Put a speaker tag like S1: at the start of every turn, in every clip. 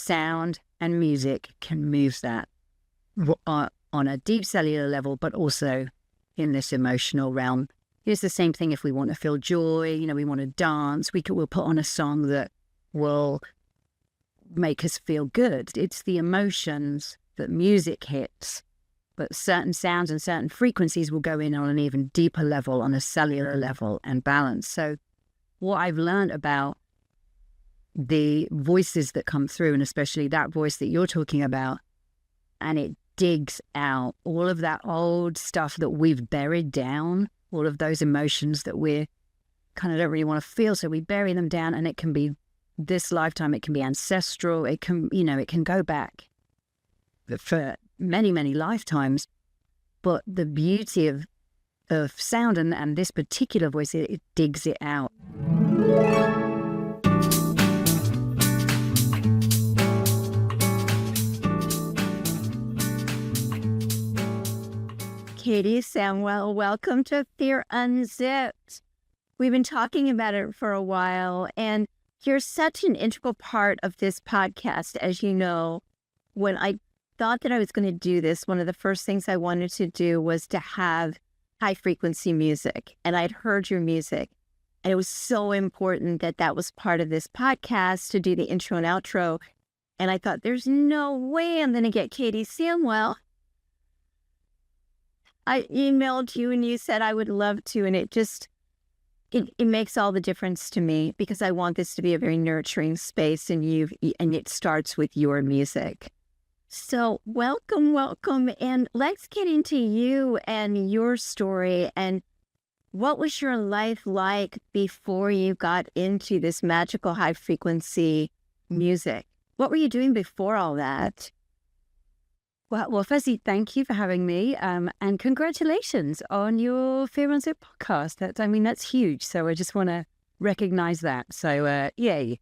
S1: sound and music can move that on a deep cellular level, but also in this emotional realm. It's the same thing if we want to feel joy, we want to dance, we'll put on a song that will make us feel good. It's the emotions that music hits, but certain sounds and certain frequencies will go in on an even deeper level, on a cellular level, and balance. So what I've learned about the voices that come through, and especially that voice that you're talking about, and it digs out all of that old stuff that we've buried down, all of those emotions that we kind of don't really want to feel. So we bury them down, and it can be this lifetime, it can be ancestral, it can, it can go back for many, many lifetimes. But the beauty of sound and this particular voice, it digs it out. Katy Samwell, welcome to Fear Unzipped. We've been talking about it for a while, and you're such an integral part of this podcast. As you know, when I thought that I was going to do this, one of the first things I wanted to do was to have high-frequency music, and I'd heard your music, and it was so important that that was part of this podcast, to do the intro and outro, and I thought, there's no way I'm going to get Katy Samwell. I emailed you and you said I would love to, and it makes all the difference to me, because I want this to be a very nurturing space, and it starts with your music. So welcome, and let's get into you and your story, and what was your life like before you got into this magical high frequency music? What were you doing before all that? Well, firstly, thank you for having me, and congratulations on your Fear Unzipped podcast. That's huge. So I just want to recognize that. So, yay.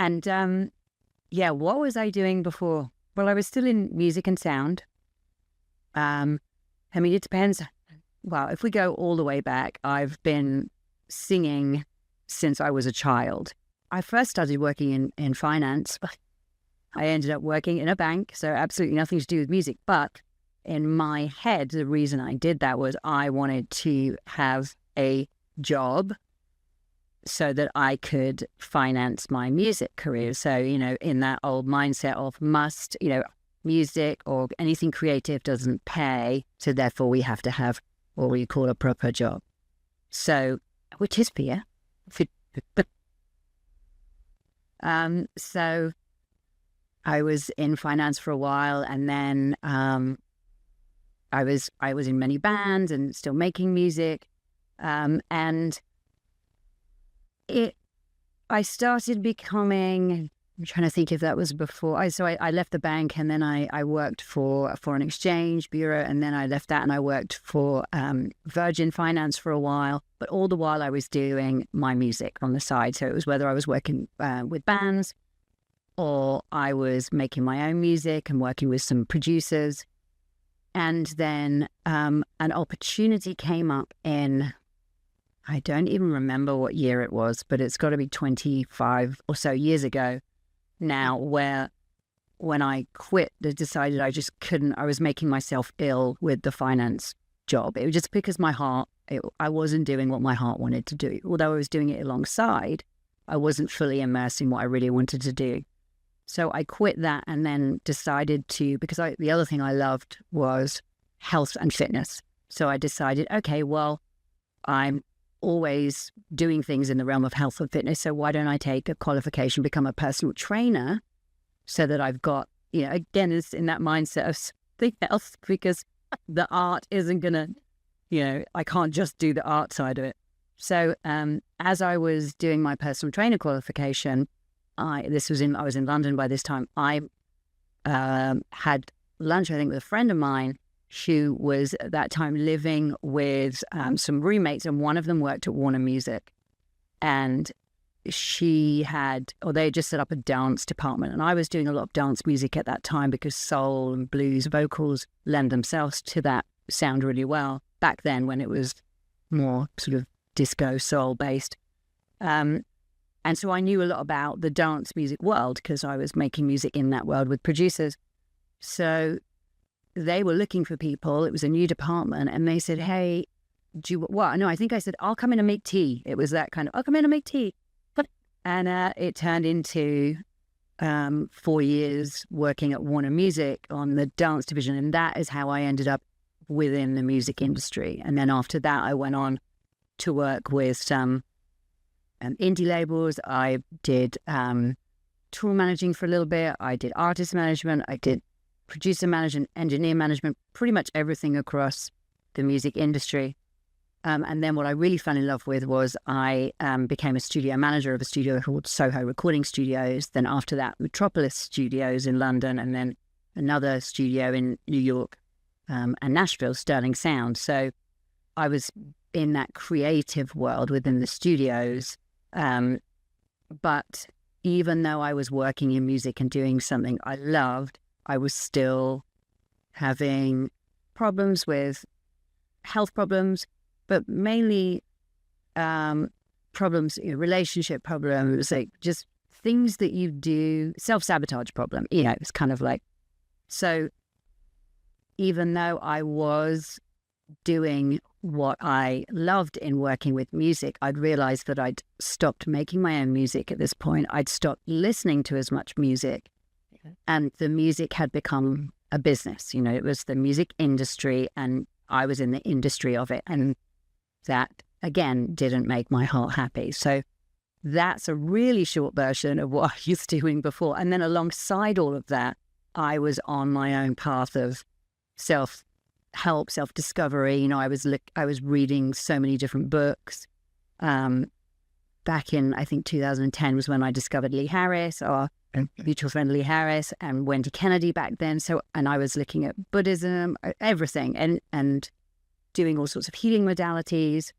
S1: And, what was I doing before? Well, I was still in music and sound. It depends. Well, if we go all the way back, I've been singing since I was a child. I first started working in finance. I ended up working in a bank, so absolutely nothing to do with music. But in my head, the reason I did that was I wanted to have a job so that I could finance my music career. So, in that old mindset of music or anything creative doesn't pay, so therefore we have to have what we call a proper job. So, which is fear. So I was in finance for a while, and then I was in many bands and still making music, and I started becoming. I'm trying to think if that was before. I left the bank, and then I worked for a foreign exchange bureau, and then I left that and I worked for Virgin Finance for a while. But all the while I was doing my music on the side. So it was whether I was working with bands, or I was making my own music and working with some producers. And then an opportunity came up in, I don't even remember what year it was, but it's got to be 25 or so years ago now, where when I quit, I decided I just couldn't, I was making myself ill with the finance job. It was just because I wasn't doing what my heart wanted to do. Although I was doing it alongside, I wasn't fully immersed in what I really wanted to do. So I quit that, and then decided to, because the other thing I loved was health and fitness. So I decided, okay, well, I'm always doing things in the realm of health and fitness. So why don't I take a qualification, become a personal trainer, so that I've got, again, it's in that mindset of something else, because the art isn't going to, I can't just do the art side of it. So as I was doing my personal trainer qualification, I was in London by this time. I had lunch, I think, with a friend of mine who was at that time living with some roommates, and one of them worked at Warner Music, and they had just set up a dance department, and I was doing a lot of dance music at that time because soul and blues vocals lend themselves to that sound really well back then, when it was more sort of disco soul based. And so I knew a lot about the dance music world because I was making music in that world with producers. So they were looking for people. It was a new department. And they said, hey, do you, what? No, I think I said, I'll come in and make tea. It was that kind of, I'll come in and make tea. And it turned into 4 years working at Warner Music on the dance division. And that is how I ended up within the music industry. And then after that, I went on to work with some indie labels. I did tour managing for a little bit. I did artist management. I did producer management, engineer management, pretty much everything across the music industry. And then what I really fell in love with was I became a studio manager of a studio called Soho Recording Studios. Then after that, Metropolis Studios in London, and then another studio in New York and Nashville, Sterling Sound. So I was in that creative world within the studios. But even though I was working in music and doing something I loved, I was still having problems with health problems, but mainly problems, relationship problems, like just things that you do, self-sabotage problem. It's kind of like, so even though I was doing what I loved in working with music, I'd realized that I'd stopped making my own music at this point. I'd stopped listening to as much music, and the music had become a business. It was the music industry, and I was in the industry of it. And that, again, didn't make my heart happy. So that's a really short version of what I was doing before. And then alongside all of that, I was on my own path of self-help, self-discovery. I was reading so many different books. Back in, I think, 2010 was when I discovered Lee Harris, our mutual friend Lee Harris, and Wendy Kennedy back then. And I was looking at Buddhism, everything, and doing all sorts of healing modalities,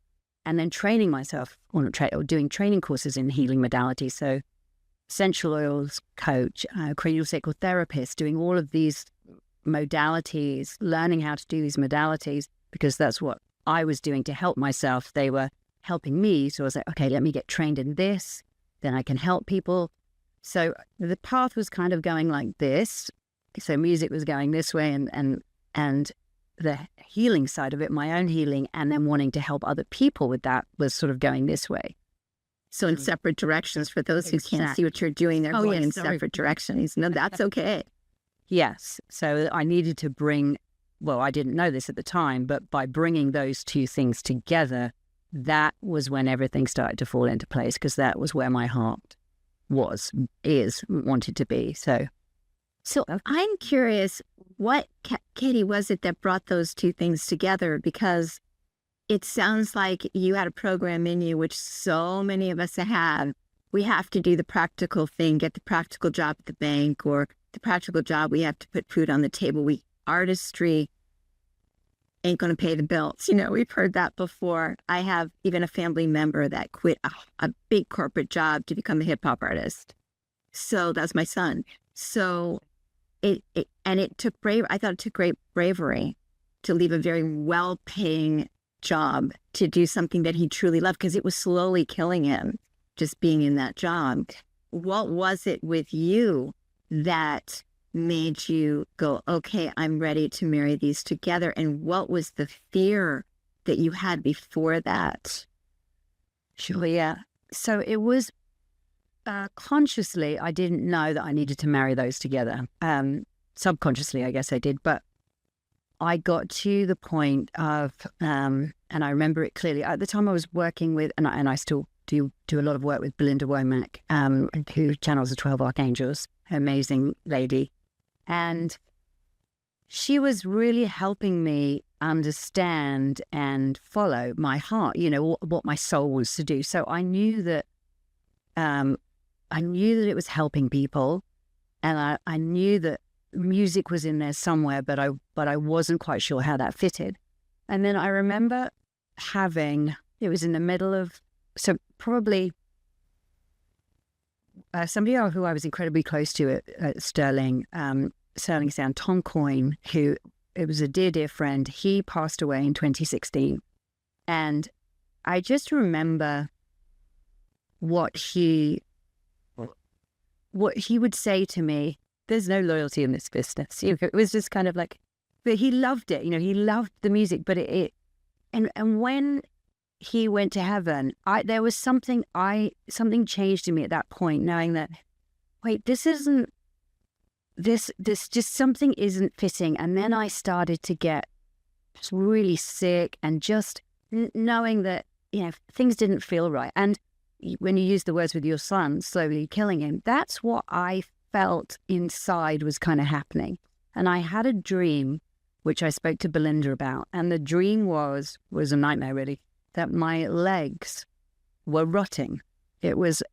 S1: and then training myself or doing training courses in healing modalities. So essential oils coach, cranial sacral therapist, doing all of these modalities, learning how to do these modalities, because that's what I was doing to help myself. They were helping me. So I was like, okay, let me get trained in this, then I can help people. So the path was kind of going like this. So music was going this way, and the healing side of it, my own healing, and then wanting to help other people with that was sort of going this way.
S2: So in separate directions. For those who can't see what you're doing, they're going in separate directions. No, that's okay.
S1: Yes. So I needed to I didn't know this at the time, but by bringing those two things together, that was when everything started to fall into place, because that was where my heart wanted to be. So
S2: I'm curious, what, Katy, was it that brought those two things together? Because it sounds like you had a program in you, which so many of us have. We have to do the practical thing, get the practical job at the bank, or the practical job, we have to put food on the table. Artistry ain't going to pay the bills. We've heard that before. I have even a family member that quit a big corporate job to become a hip hop artist. So that's my son. So it took I thought it took great bravery to leave a very well-paying job to do something that he truly loved, because it was slowly killing him just being in that job. What was it with you that made you go, okay, I'm ready to marry these together? And what was the fear that you had before that?
S1: Sure, yeah. So it was consciously, I didn't know that I needed to marry those together. Subconsciously, I guess I did. But I got to the point of, and I remember it clearly, at the time I was working with, and I still do a lot of work with Belinda Womack, who channels the 12 Archangels, amazing lady. And she was really helping me understand and follow my heart, what my soul was to do. So I knew that it was helping people, and I knew that music was in there somewhere, but I wasn't quite sure how that fitted. And then I remember it was in the middle of, so probably somebody who I was incredibly close to at Sterling Sound, Tom Coyne, who it was a dear friend. He passed away in 2016. And I just remember what he would say to me, there's no loyalty in this business. It was just kind of like, but he loved it. He loved the music, but and when he went to heaven, there was something changed in me at that point, knowing that, wait, this just something isn't fitting. And then I started to get just really sick, and just knowing that, things didn't feel right. And when you use the words with your son, slowly killing him, that's what I felt inside was kind of happening. And I had a dream, which I spoke to Belinda about. And the dream was a nightmare, really, that my legs were rotting. It was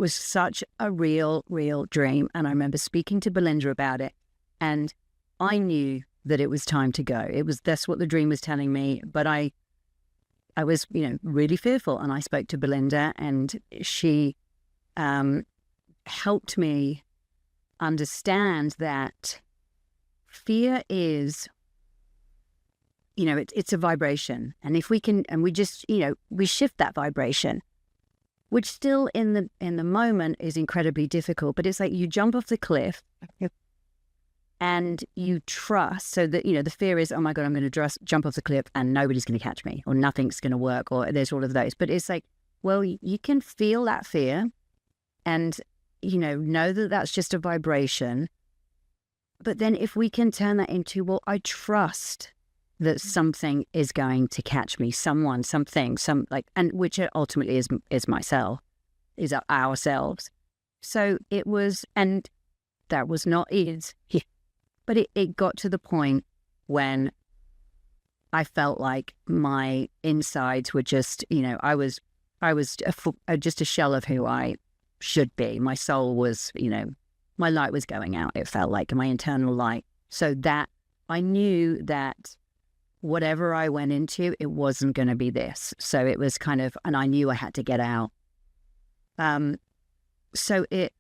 S1: such a real dream. And I remember speaking to Belinda about it, and I knew that it was time to go. That's what the dream was telling me. But I was, really fearful. And I spoke to Belinda, and she helped me understand that fear is, it's a vibration. And if we can, and we just, we shift that vibration, which still in the moment is incredibly difficult, but it's like you jump off the cliff and you trust, so that, the fear is, oh my God, I'm going to jump off the cliff and nobody's going to catch me, or nothing's going to work, or there's all of those. But it's like, well, you can feel that fear and, know that that's just a vibration. But then if we can turn that into, well, I trust that something is going to catch me, someone, something, and which ultimately is myself, is ourselves. So it was, and that was not easy, but it got to the point when I felt like my insides were just, I was just a shell of who I should be. My soul was, my light was going out. It felt like my internal light. So that I knew that whatever I went into, it wasn't going to be this. So it was kind of, and I knew I had to get out. So it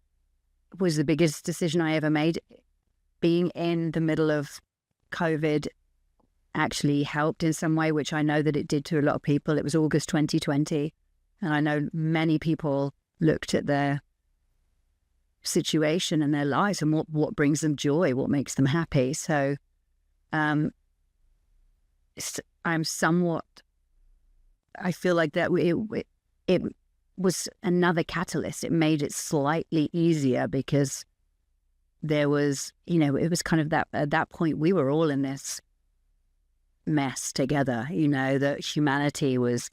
S1: was the biggest decision I ever made. Being in the middle of COVID actually helped in some way, which I know that it did to a lot of people. It was August 2020. And I know many people looked at their situation and their lives and what brings them joy, what makes them happy. So I'm somewhat, I feel like that it was another catalyst. It made it slightly easier because there was, it was kind of that, at that point, we were all in this mess together, that humanity was,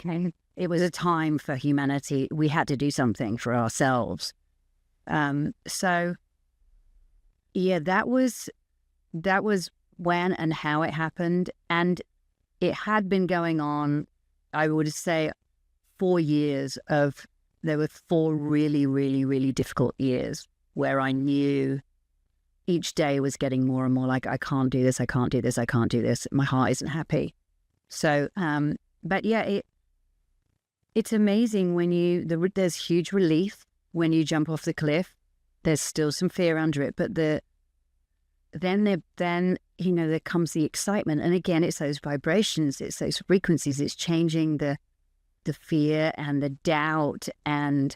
S1: it was a time for humanity. We had to do something for ourselves. So yeah, that was when and how it happened. And it had been going on, I would say, 4 years there were 4 really, really, really difficult years where I knew each day was getting more and more like, I can't do this, I can't do this, I can't do this. My heart isn't happy. So, but yeah, it's amazing when there's huge relief when you jump off the cliff. There's still some fear under it, but then there comes the excitement. And again, it's those vibrations, it's those frequencies, it's changing the fear and the doubt and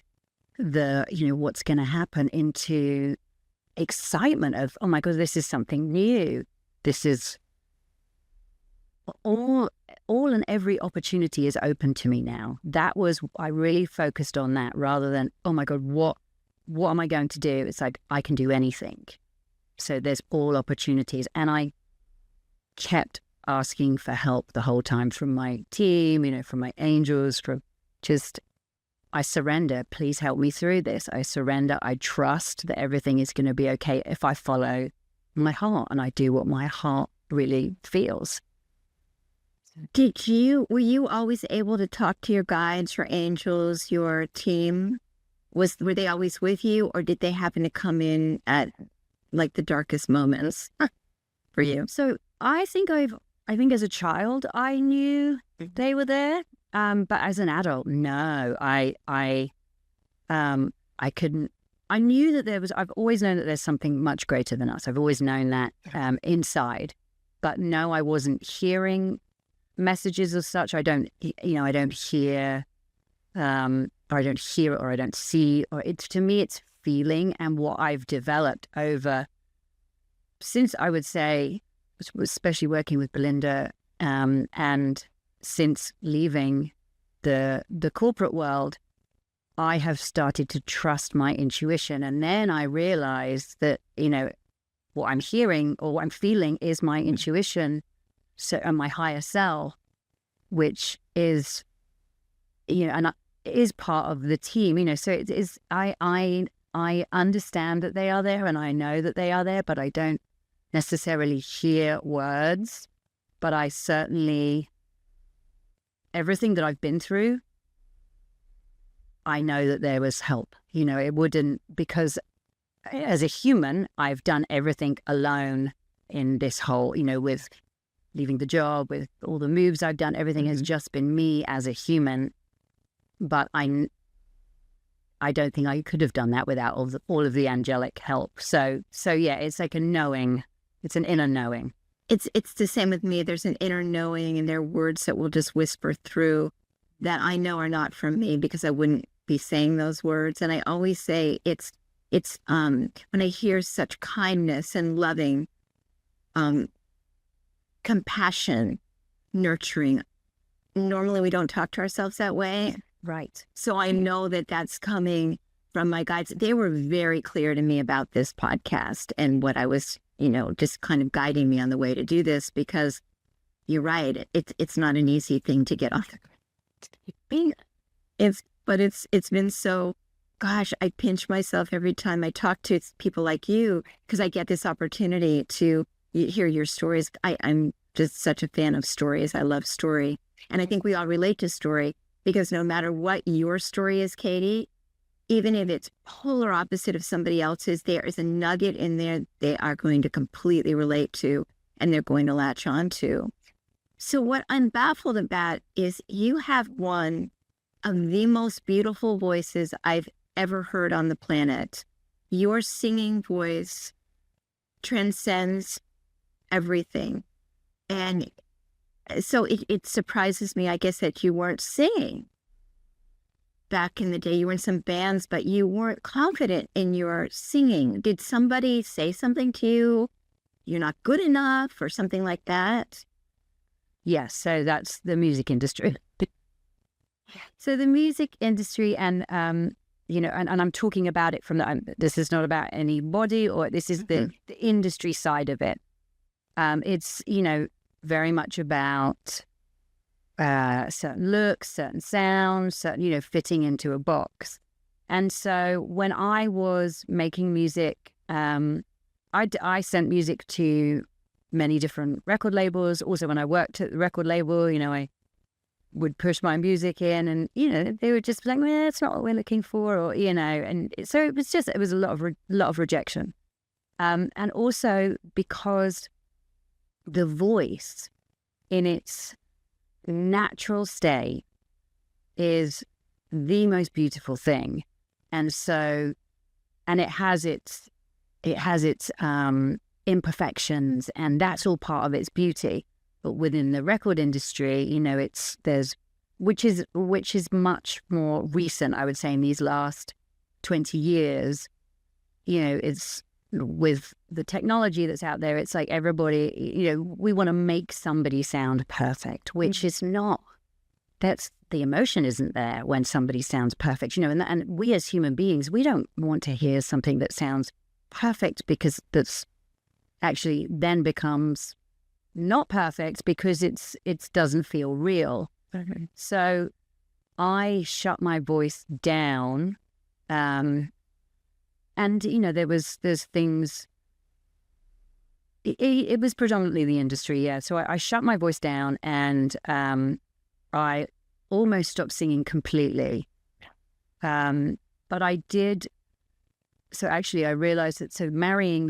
S1: the, what's going to happen into excitement of, oh my God, this is something new. This is all and every opportunity is open to me now. I really focused on that rather than, oh my God, what am I going to do? It's like, I can do anything. So there's all opportunities. And I kept asking for help the whole time from my team, from my angels, from just, I surrender. Please help me through this. I surrender. I trust that everything is going to be okay if I follow my heart and I do what my heart really feels.
S2: Were you always able to talk to your guides, your angels, your team? Were they always with you, or did they happen to come in at like the darkest moments for you?
S1: So I think as a child, I knew they were there. But as an adult, no, I couldn't. I knew that I've always known that there's something much greater than us. I've always known that inside, but no, I wasn't hearing messages as such. I don't hear or I don't hear it, or I don't see, or it's, to me, it's feeling. And what I've developed over, since I would say, especially working with Belinda, and since leaving the corporate world, I have started to trust my intuition. And then I realized that, what I'm hearing or what I'm feeling is my intuition, and my higher self, which is, and is part of the team, so it is, I understand that they are there, and I know that they are there, but I don't necessarily hear words. But I certainly, everything that I've been through, I know that there was help. It wouldn't, because as a human, I've done everything alone in this whole, with leaving the job, with all the moves I've done, everything has just been me as a human. But I don't think I could have done that without all of the angelic help. So yeah, it's like a knowing. It's an inner knowing.
S2: It's the same with me. There's an inner knowing, and there are words that will just whisper through that I know are not from me, because I wouldn't be saying those words. And I always say it's when I hear such kindness and loving, compassion, nurturing. Normally we don't talk to ourselves that way.
S1: Right.
S2: So I know that that's coming from my guides. They were very clear to me about this podcast and what I was, just kind of guiding me on the way to do this, because you're right. It's not an easy thing to get off. But it's been so, gosh, I pinch myself every time I talk to people like you, because I get this opportunity to hear your stories. I'm just such a fan of stories. I love story. And I think we all relate to story, because no matter what your story is, Katy, even if it's polar opposite of somebody else's, there is a nugget in there they are going to completely relate to, and they're going to latch on to. So what I'm baffled about is you have one of the most beautiful voices I've ever heard on the planet. Your singing voice transcends everything. And so it surprises me, I guess, that you weren't singing back in the day. You were in some bands, but you weren't confident in your singing. Did somebody say something to you? You're not good enough, or something like that?
S1: Yes. So that's the music industry. So the music industry, and and I'm talking about it from this is not about anybody, or this is the industry side of it. It's, very much about certain looks, certain sounds, certain, fitting into a box. And so when I was making music, I sent music to many different record labels. Also, when I worked at the record label, I would push my music in, and they would just be like, well, it's not what we're looking for, or and so it was a lot of rejection, and also because the voice in its natural state is the most beautiful thing, and it has its imperfections, and that's all part of its beauty. But within the record industry, which is much more recent, I would say, in these last 20 years, it's with the technology that's out there, it's like everybody, we want to make somebody sound perfect, which is not, that's, the emotion isn't there when somebody sounds perfect, and we as human beings, we don't want to hear something that sounds perfect, because that's actually then becomes not perfect, because it doesn't feel real. Mm-hmm. So I shut my voice down, and there's things. It was predominantly the industry, yeah. So I shut my voice down, and I almost stopped singing completely. But I did. So actually, I realized that. So marrying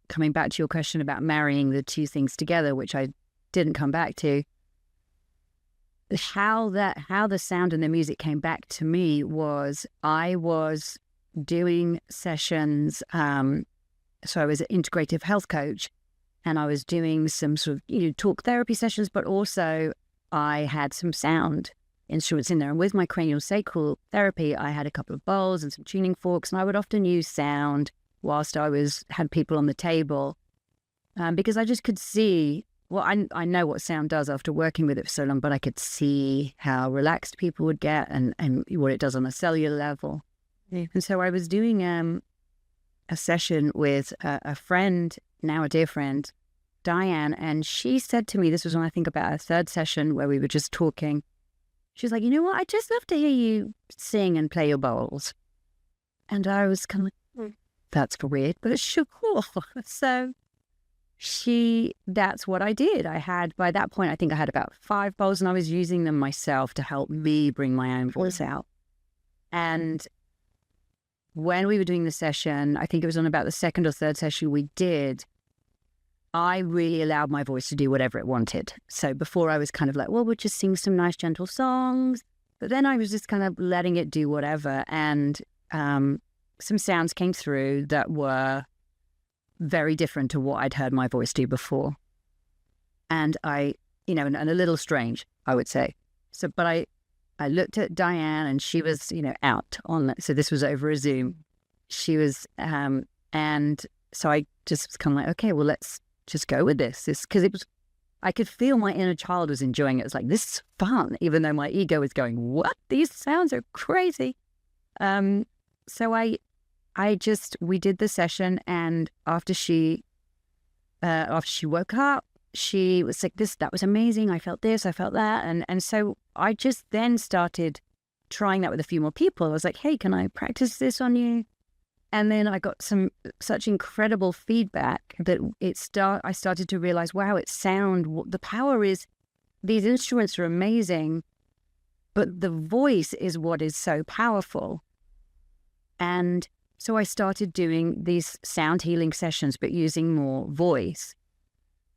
S1: coming back to your question about marrying the two things together, which I didn't come back to, how the sound and the music came back to me was I was doing sessions. So I was an integrative health coach, and I was doing some sort of talk therapy sessions, but also I had some sound instruments in there. And with my craniosacral therapy, I had a couple of bowls and some tuning forks, and I would often use sound whilst had people on the table, because I just could see, well, I know what sound does after working with it for so long, but I could see how relaxed people would get and what it does on a cellular level. Yeah. And so I was doing a session with a friend, now a dear friend, Diane, and she said to me, this was when I think about our third session where we were just talking. She was like, you know what? I'd just love to hear you sing and play your bowls. And I was kind of like, that's weird, but sure. So that's what I did. By that point, I think I had about 5 bowls, and I was using them myself to help me bring my own voice out. And when we were doing the session, I think it was on about the second or third session we did, I really allowed my voice to do whatever it wanted. So before I was kind of like, well, we'll just sing some nice, gentle songs. But then I was just kind of letting it do whatever. And some sounds came through that were very different to what I'd heard my voice do before. And and a little strange, I would say. So, but I looked at Diane, and she was, out on that. So this was over a Zoom. She was, and so I just was kind of like, okay, well, let's just go with this. Because I could feel my inner child was enjoying it. It was like, this is fun, even though my ego was going, what? These sounds are crazy. So we did the session, and after she woke up, she was like, that was amazing. I felt this, I felt that. And so I just then started trying that with a few more people. I was like, hey, can I practice this on you? And then I got such incredible feedback that I started to realize, wow, the power is, these instruments are amazing, but the voice is what is so powerful. And so I started doing these sound healing sessions, but using more voice.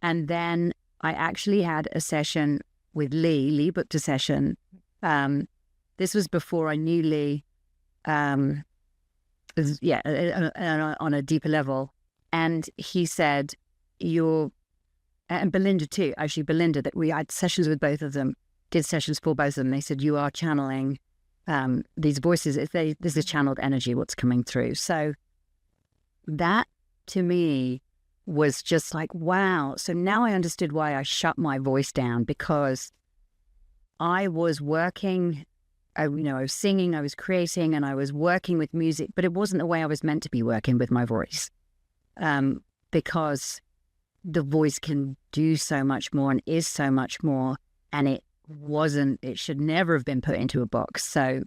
S1: And then I actually had a session with Lee. Lee booked a session. This was before I knew Lee. On a deeper level. And he said, and Belinda too, actually Belinda, that we had sessions with both of them, did sessions for both of them. They said, you are channeling these voices. This is channeled energy, what's coming through. So that to me was just like, wow. So now I understood why I shut my voice down, because I was working, I was singing, I was creating, and I was working with music, but it wasn't the way I was meant to be working with my voice, because the voice can do so much more and is so much more, and it should never have been put into a box. So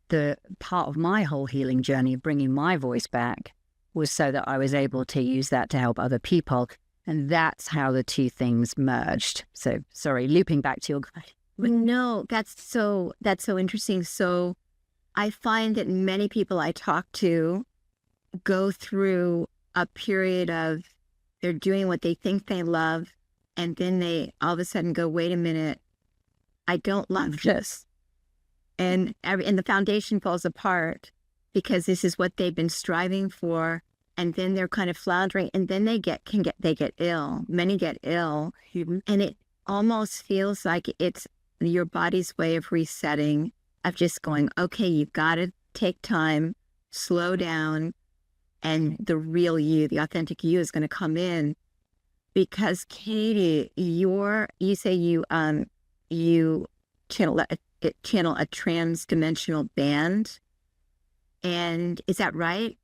S1: the part of my whole healing journey of bringing my voice back was so that I was able to use that to help other people. And that's how the two things merged. So sorry, looping back to your question.
S2: No, that's so interesting. So I find that many people I talk to go through a period of they're doing what they think they love, and then they all of a sudden go, wait a minute, I don't love this. And the foundation falls apart because this is what they've been striving for. And then they're kind of floundering, and then they get ill. Many get ill. Mm-hmm. And it almost feels like it's your body's way of resetting, of just going, okay, you've got to take time, slow down, and the real you, the authentic you, is going to come in. Because Katy, you say you channel a trans-dimensional band, and is that right?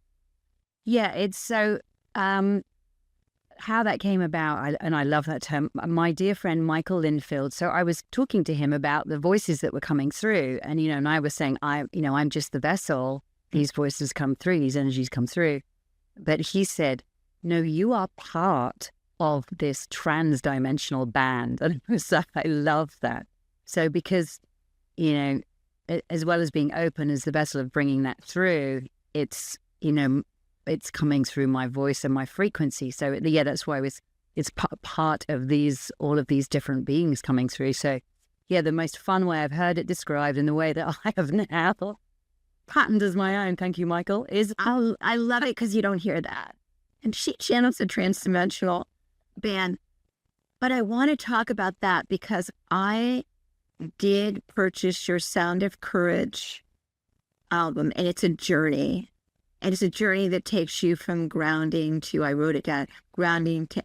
S1: Yeah, it's so how that came about, and I love that term. My dear friend Michael Linfield. So I was talking to him about the voices that were coming through, and and I was saying, I'm just the vessel. These voices come through, these energies come through. But he said, no, you are part of this trans-dimensional band, and I love that. So because as well as being open as the vessel of bringing that through, it's it's coming through my voice and my frequency. So yeah, that's why it's part of all of these different beings coming through. So yeah, the most fun way I've heard it described in the way that I have now patented as my own, thank you, Michael, is
S2: I love it because you don't hear that. And she channels a trans-dimensional band. But I want to talk about that because I did purchase your Sound of Courage album, and it's a journey. And it's a journey that takes you from grounding to, I wrote it down, grounding to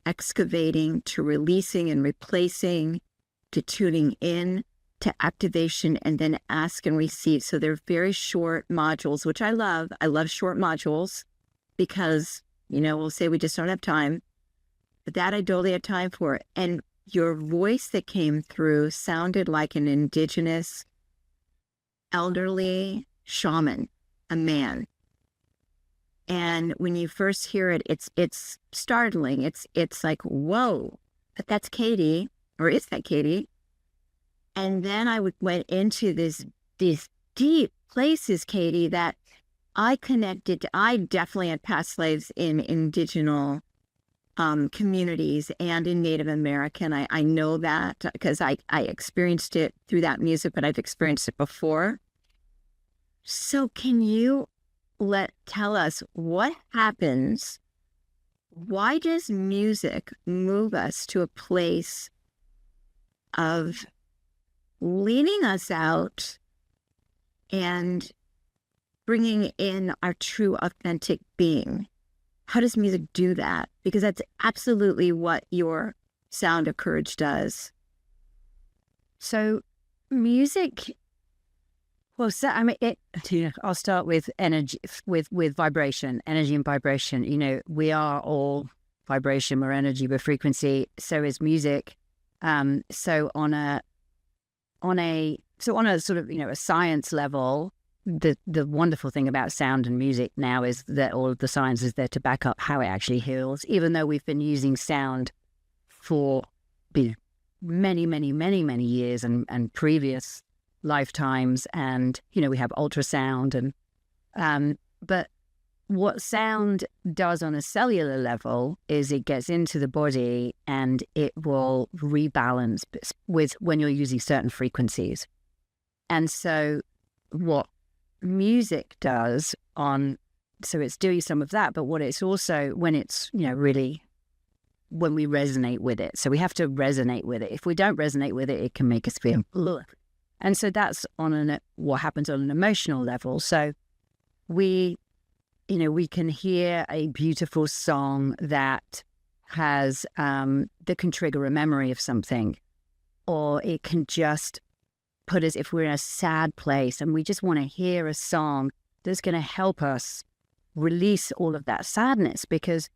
S2: excavating to releasing and replacing to tuning in to activation and then ask and receive. So they're very short modules, which I love. I love short modules because, we'll say we just don't have time, but that I totally had time for. And your voice that came through sounded like an indigenous elderly shaman, a man. And when you first hear it, it's startling. It's like, whoa, but that's Katy, or is that Katy? And then I went into these deep places, Katy, that I connected to. I definitely had past lives in indigenous communities and in Native American. I know that because I experienced it through that music, but I've experienced it before. So can you tell us what happens? Why does music move us to a place of leading us out and bringing in our true authentic being? How does music do that? Because that's absolutely what your Sound of Courage does.
S1: So music, well, so, I'll start with energy, with vibration, energy and vibration. We are all vibration, we're energy, we're frequency. So is music. So on a sort of, a science level, the wonderful thing about sound and music now is that all of the science is there to back up how it actually heals, even though we've been using sound for many, many, many, many years and previous lifetimes. And, we have ultrasound but what sound does on a cellular level is it gets into the body and it will rebalance when you're using certain frequencies. And so what music does so it's doing some of that, but what it's also, when it's, really, when we resonate with it. So we have to resonate with it. If we don't resonate with it, it can make us feel, ugh. And so that's what happens on an emotional level. So we can hear a beautiful song that that can trigger a memory of something, or it can just put us, if we're in a sad place and we just want to hear a song that's going to help us release all of that sadness, because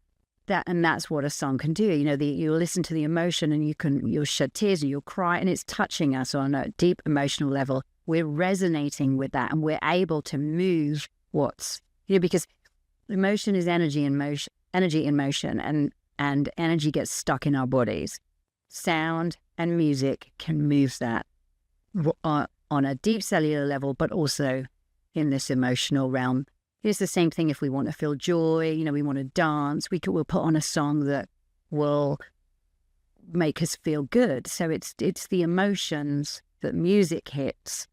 S1: that's what a song can do. You'll listen to the emotion and you'll shed tears and you'll cry, and it's touching us on a deep emotional level. We're resonating with that and we're able to move because emotion is energy in motion, and energy gets stuck in our bodies. Sound and music can move that on a deep cellular level, but also in this emotional realm. It's the same thing if we want to feel joy, we want to dance, we'll put on a song that will make us feel good. So it's the emotions that music hits,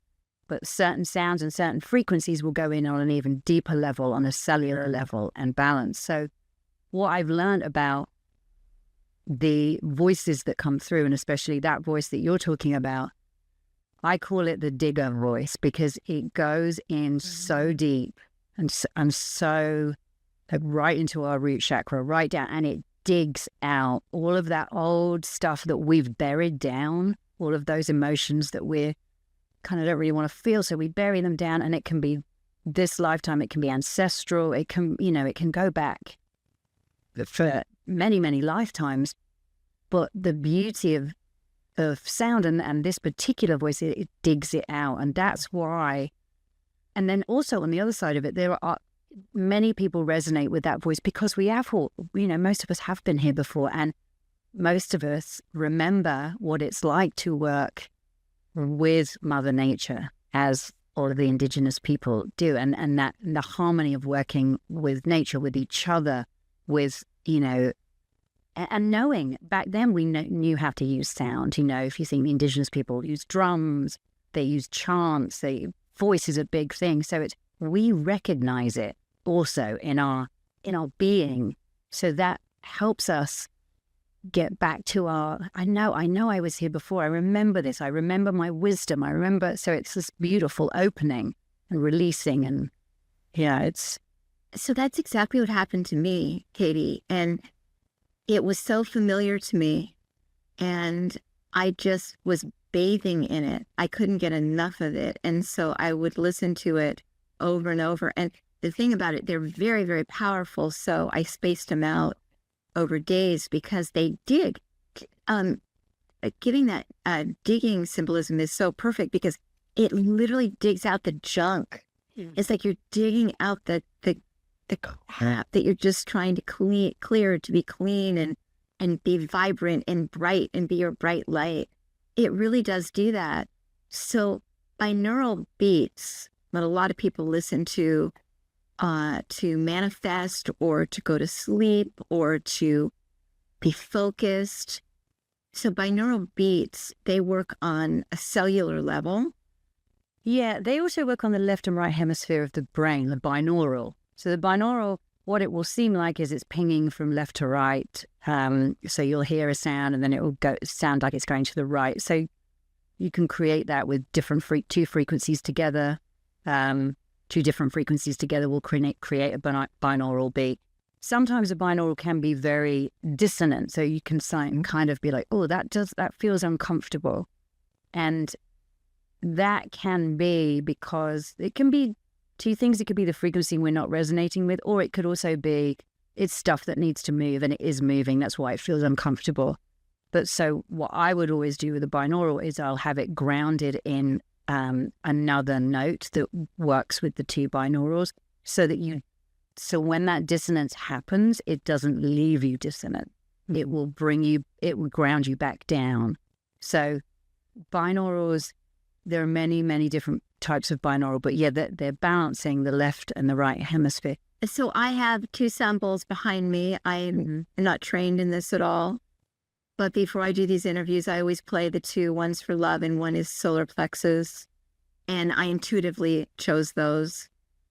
S1: but certain sounds and certain frequencies will go in on an even deeper level, on a cellular level, and balance. So what I've learned about the voices that come through, and especially that voice that you're talking about, I call it the digger voice, because it goes in so deep and so right into our root chakra, right down, and it digs out all of that old stuff that we've buried down, all of those emotions that we're kind of don't really want to feel. So we bury them down, and it can be this lifetime, it can be ancestral, it can go back for many, many lifetimes. But the beauty of sound and this particular voice, it digs it out. And that's why. And then also on the other side of it, there are many people resonate with that voice because we have most of us have been here before, and most of us remember what it's like to work with Mother Nature, as all of the indigenous people do, and that the harmony of working with nature, with each other, with and knowing back then we knew how to use sound. If you think the indigenous people use drums, they use chants, voice is a big thing. So we recognize it also in our being. So that helps us get back to I know I was here before. I remember this. I remember my wisdom. I remember. So it's this beautiful opening and releasing. And yeah, it's.
S2: So that's exactly what happened to me, Katy. And it was so familiar to me. And I just was bathing in it. I couldn't get enough of it. And so I would listen to it over and over. And the thing about it, they're very, very powerful. So I spaced them out over days because they dig. Giving that digging symbolism is so perfect because it literally digs out the junk. It's like you're digging out the crap that you're just trying to clear to be clean and be vibrant and bright and be your bright light. It really does do that. So binaural beats, what a lot of people listen to manifest or to go to sleep or to be focused. So binaural beats, they work on a cellular level.
S1: Yeah, they also work on the left and right hemisphere of the brain, the binaural. So the binaural, what it will seem like is it's pinging from left to right. So you'll hear a sound and then it will sound like it's going to the right. So you can create that with different two frequencies together. Two different frequencies together will create a binaural beat. Sometimes a binaural can be very dissonant. So you can kind of be like, oh, that feels uncomfortable. And that can be because it can be two things. It could be the frequency we're not resonating with, or it could also be it's stuff that needs to move and it is moving. That's why it feels uncomfortable. But so what I would always do with a binaural is I'll have it grounded in another note that works with the two binaurals so when that dissonance happens, it doesn't leave you dissonant. It will ground you back down. So binaurals, there are many, many different types of binaural, but yeah, they're balancing the left and the right hemisphere.
S2: So I have two sound bowls behind me. I'm not trained in this at all. But before I do these interviews, I always play the two. One's for love and one is solar plexus. And I intuitively chose those.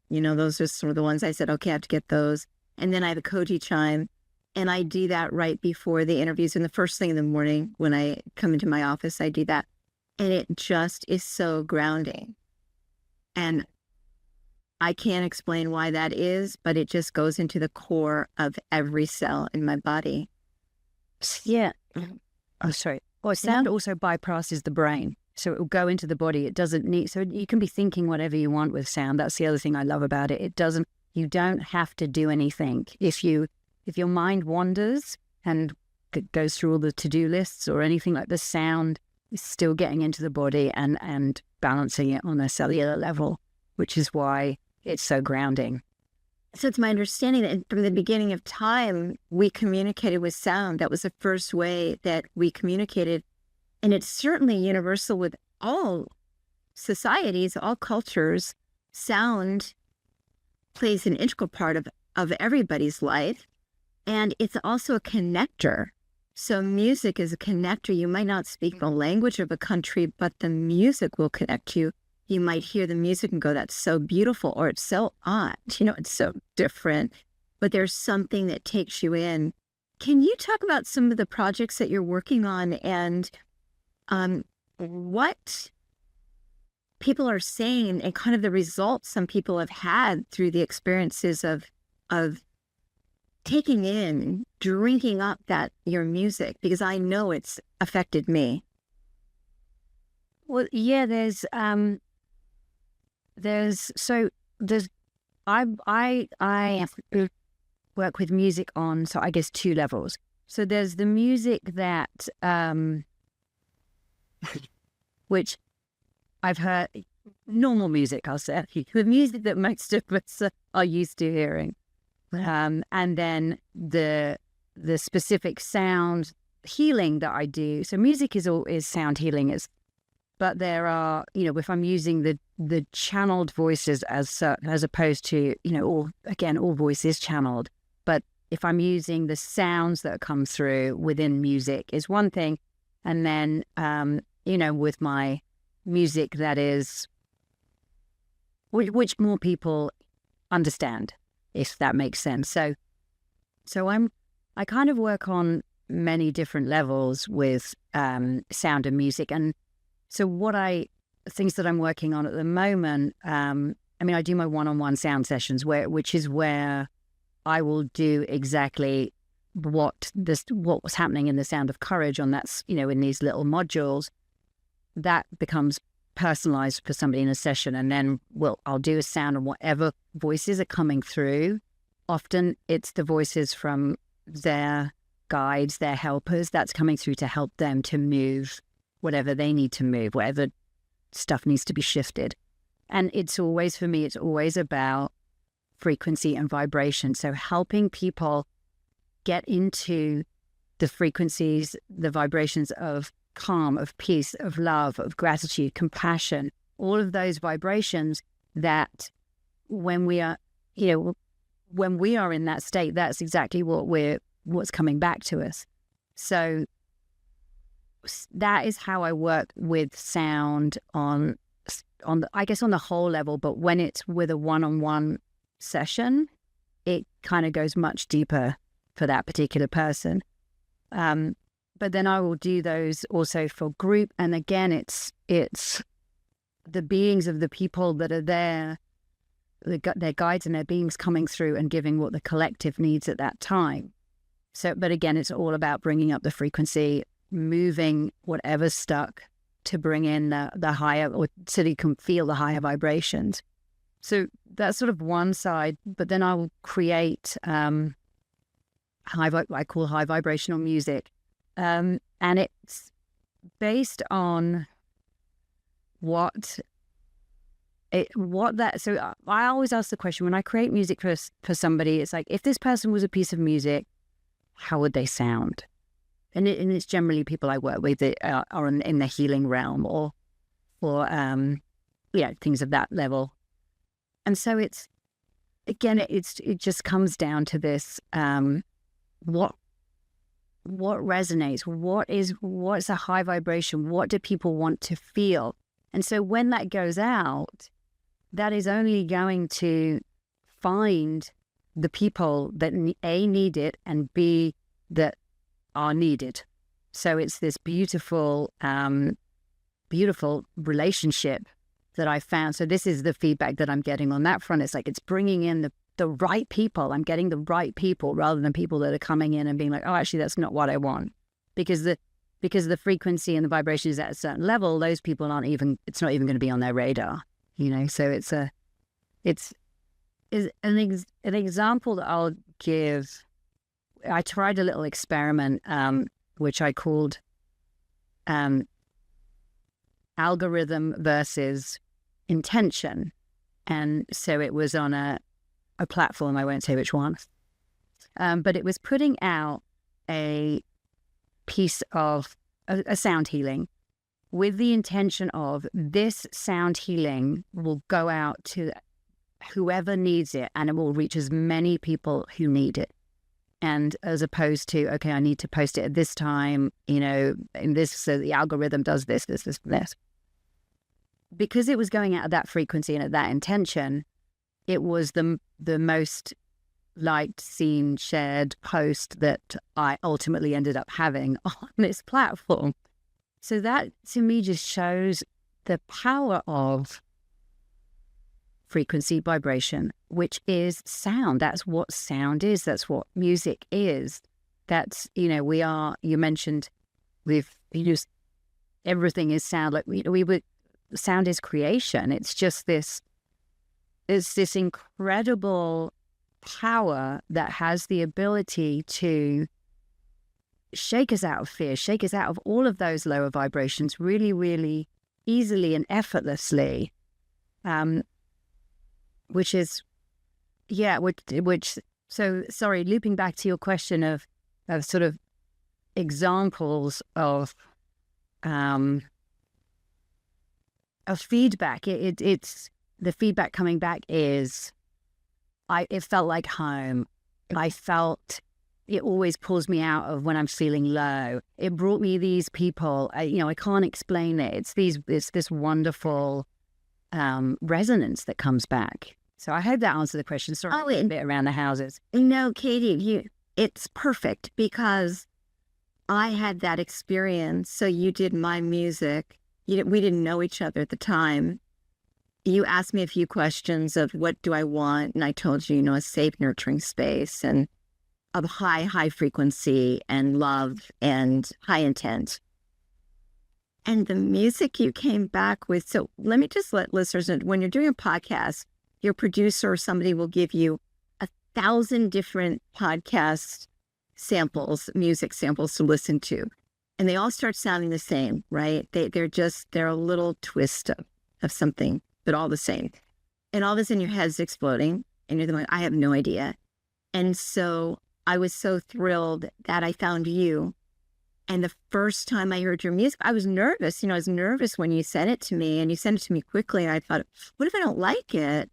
S2: You know, those are sort of the ones I said, okay, I have to get those. And then I have a Koji chime. And I do that right before the interviews. And the first thing in the morning when I come into my office, I do that. And it just is so grounding. And I can't explain why that is, but it just goes into the core of every cell in my body.
S1: Yeah. Oh, sorry. Well, sound also bypasses the brain. So it will go into the body. It doesn't need, so you can be thinking whatever you want with sound. That's the other thing I love about it. You don't have to do anything. If your mind wanders and goes through all the to-do lists or anything like the sound is still getting into the body and balancing it on a cellular level, which is why it's so grounding.
S2: So it's my understanding that from the beginning of time, we communicated with sound. That was the first way that we communicated. And it's certainly universal with all societies, all cultures. Sound plays an integral part of everybody's life. And it's also a connector. So music is a connector. You might not speak the language of a country, but the music will connect you. You might hear the music and go, that's so beautiful, or it's so odd. You know, it's so different, but there's something that takes you in. Can you talk about some of the projects that you're working on and what people are saying and kind of the results some people have had through the experiences of taking in, drinking up your music, because I know it's affected me.
S1: Well, yeah, I work with music on, so I guess 2 levels. So there's the music that, which I've heard, normal music, I'll say, the music that most of us are used to hearing. And then the specific sound healing that I do. So music is sound healing, but there are, if I'm using the channeled voices as opposed to, all voice is channeled. But if I'm using the sounds that come through within music is one thing. And then, with my music that is, which more people understand, if that makes sense. So I kind of work on many different levels with sound and music. And so things that I'm working on at the moment, I do my one-on-one sound sessions which is where I will do exactly what was happening in the Sound of Courage on that, in these little modules. That becomes personalized for somebody in a session. And then I'll do a sound on whatever voices are coming through. Often it's the voices from their guides, their helpers, that's coming through to help them to move whatever they need to move, whatever stuff needs to be shifted. And for me, it's always about frequency and vibration. So helping people get into the frequencies, the vibrations of calm, of peace, of love, of gratitude, compassion, all of those vibrations that when we are in that state, that's exactly what's coming back to us. So that is how I work with sound on the whole level. But when it's with a one-on-one session, it kind of goes much deeper for that particular person. But then I will do those also for group. And again, it's the beings of the people that are there, their guides and their beings coming through and giving what the collective needs at that time. So, but again, it's all about bringing up the frequency, moving whatever's stuck to bring in the higher, or so you can feel the higher vibrations. So that's sort of one side. But then I will create I call high vibrational music. And it's based on so I always ask the question when I create music for somebody, it's like, if this person was a piece of music, how would they sound? And it's generally people I work with that are in the healing realm or things of that level. And so it just comes down to this, what resonates, what's a high vibration, what do people want to feel? And so when that goes out, that is only going to find the people that A, need it, and B, that are needed. So it's this beautiful relationship that I found. So this is the feedback that I'm getting on that front. It's like, it's bringing in the right people. I'm getting the right people rather than people that are coming in and being like, oh, actually, that's not what I want. Because the frequency and the vibration is at a certain level, those people it's not even going to be on their radar, So it's an example that I'll give. I tried a little experiment, which I called algorithm versus intention. And so it was on a platform, I won't say which one, but it was putting out a piece of a sound healing with the intention of this sound healing will go out to whoever needs it, and it will reach as many people who need it. And as opposed to, okay, I need to post it at this time, in this, so the algorithm does this. Because it was going out at that frequency and at that intention, it was the most liked, seen, shared post that I ultimately ended up having on this platform. So that to me just shows the power of frequency vibration, which is sound. That's what sound is. That's what music is. That's, you mentioned everything is sound. Like sound is creation. It's just this incredible power that has the ability to shake us out of fear, shake us out of all of those lower vibrations really, really easily and effortlessly. So sorry, looping back to your question of sort of examples of feedback. It's the feedback coming back is, it felt like home. I felt it always pulls me out of when I'm feeling low. It brought me these people. I can't explain it. It's this wonderful resonance that comes back. So I hope that answered the question. Sorry, a bit around the houses.
S2: No, Katy, it's perfect because I had that experience. So you did my music. We didn't know each other at the time. You asked me a few questions of what do I want? And I told you, a safe, nurturing space and of high frequency and love and high intent. And the music you came back with. So let me just let listeners know, when you're doing a podcast, your producer or somebody will give you 1,000 different podcast samples, music samples to listen to. And they all start sounding the same, right? They're a little twist of something, but all the same. And all of a sudden your head's exploding and you're going, I have no idea. And so I was so thrilled that I found you. And the first time I heard your music, I was nervous. I was nervous when you sent it to me, and you sent it to me quickly. And I thought, what if I don't like it?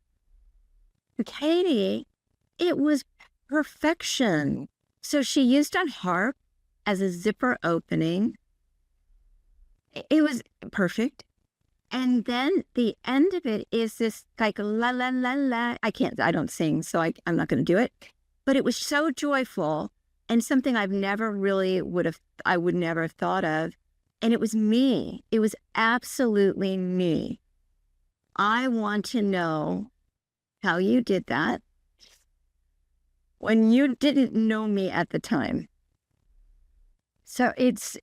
S2: Katy, it was perfection. So she used a harp as a zipper opening. It was perfect. And then the end of it is this like la la la la. I don't sing, so I'm not going to do it. But it was so joyful and something I would never have thought of. And it was me. It was absolutely me. I want to know how you did that when you didn't know me at the time.
S1: So it's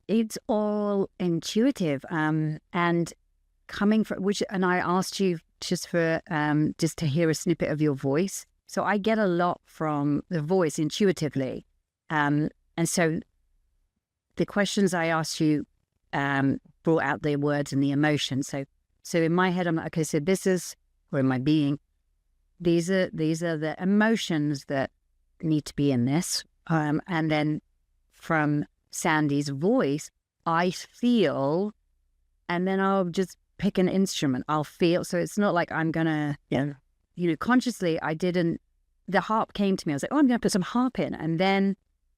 S1: all intuitive, and coming from and I asked you just to hear a snippet of your voice. So I get a lot from the voice intuitively, and so the questions I asked you brought out the words and the emotion. So in my head I'm like, okay, so this is, or in my being, these are the emotions that need to be in this, and then from Sandi's voice, I feel, and then I'll just pick an instrument. I'll feel. So it's not like I'm gonna, consciously. The harp came to me. I was like, oh, I'm gonna put some harp in, and then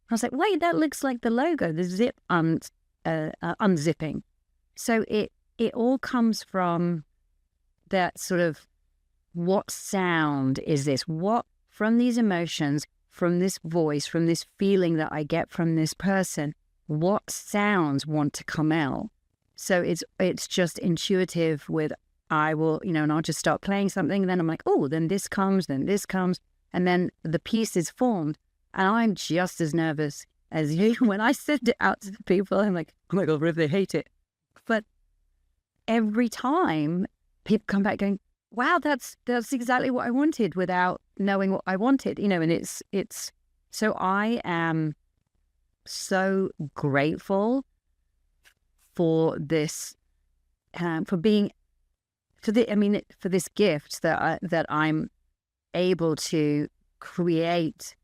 S1: I was like, wait, that looks like the logo, the zip unzipping. So it all comes from that sort of, what sound is this? What, from these emotions, from this voice, from this feeling that I get from this person, what sounds want to come out? So it's just intuitive with, I will, and I'll just start playing something, and then I'm like, oh, then this comes, and then the piece is formed. And I'm just as nervous as you. When I send it out to the people, I'm like, oh my God, what if they hate it? But every time people come back going, wow, that's exactly what I wanted without knowing what I wanted, and it's, so I am so grateful for this, for this gift that I'm able to create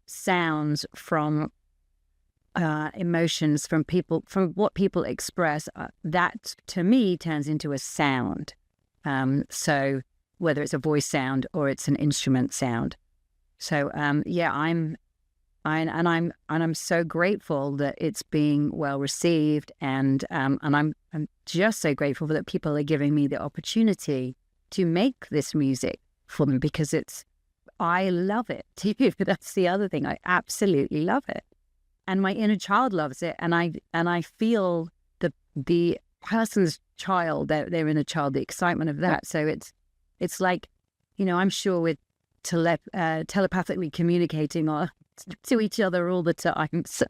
S1: sounds from emotions, from what people express, that to me turns into a sound. So whether it's a voice sound or it's an instrument sound. So I'm so grateful that it's being well received, and I'm just so grateful that people are giving me the opportunity to make this music for them, because I love it. That's the other thing. I absolutely love it, and my inner child loves it, and I feel the person's child, their inner child, the excitement of that. So it's like, I'm sure we're telepathically communicating to each other all the time. So.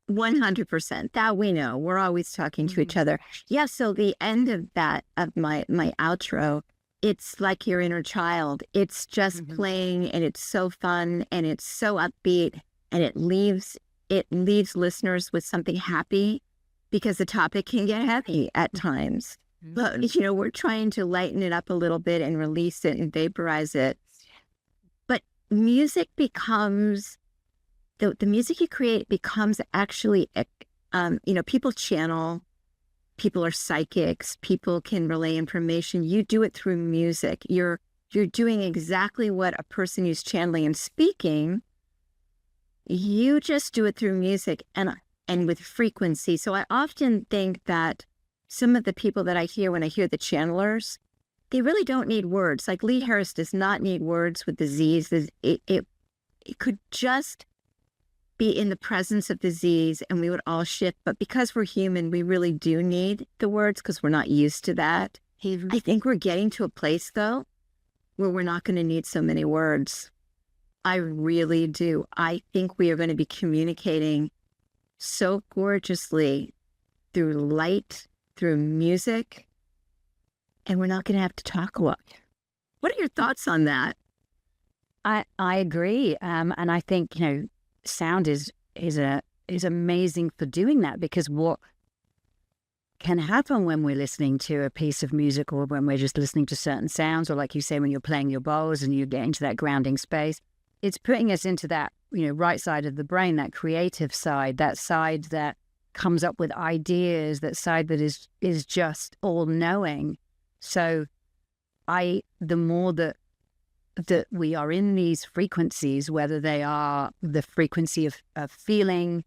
S2: 100%. That we know. We're always talking to each other. Yeah. So the end of that, of my outro, it's like your inner child. It's just playing, and it's so fun, and it's so upbeat, and it leaves listeners with something happy, because the topic can get heavy at times. But, we're trying to lighten it up a little bit and release it and vaporize it. But music becomes, the music you create becomes actually, people channel, people are psychics, people can relay information. You do it through music. You're doing exactly what a person who's channeling and speaking, you just do it through music and with frequency. So I often think that some of the people that I hear when I hear the channelers, they really don't need words. Like Lee Harris does not need words with the Z's. It could just be in the presence of the Z's and we would all shift. But because we're human, we really do need the words because we're not used to that. I think we're getting to a place, though, where we're not going to need so many words. I really do. I think we are going to be communicating so gorgeously through light, through music, and we're not going to have to talk a lot. What are your thoughts on that?
S1: I agree, and I think sound is amazing for doing that, because what can happen when we're listening to a piece of music, or when we're just listening to certain sounds, or like you say, when you're playing your bowls and you get into that grounding space, it's putting us into that right side of the brain, that creative side, that side that comes up with ideas, that side that is just all knowing. So the more that we are in these frequencies, whether they are the frequency of feeling,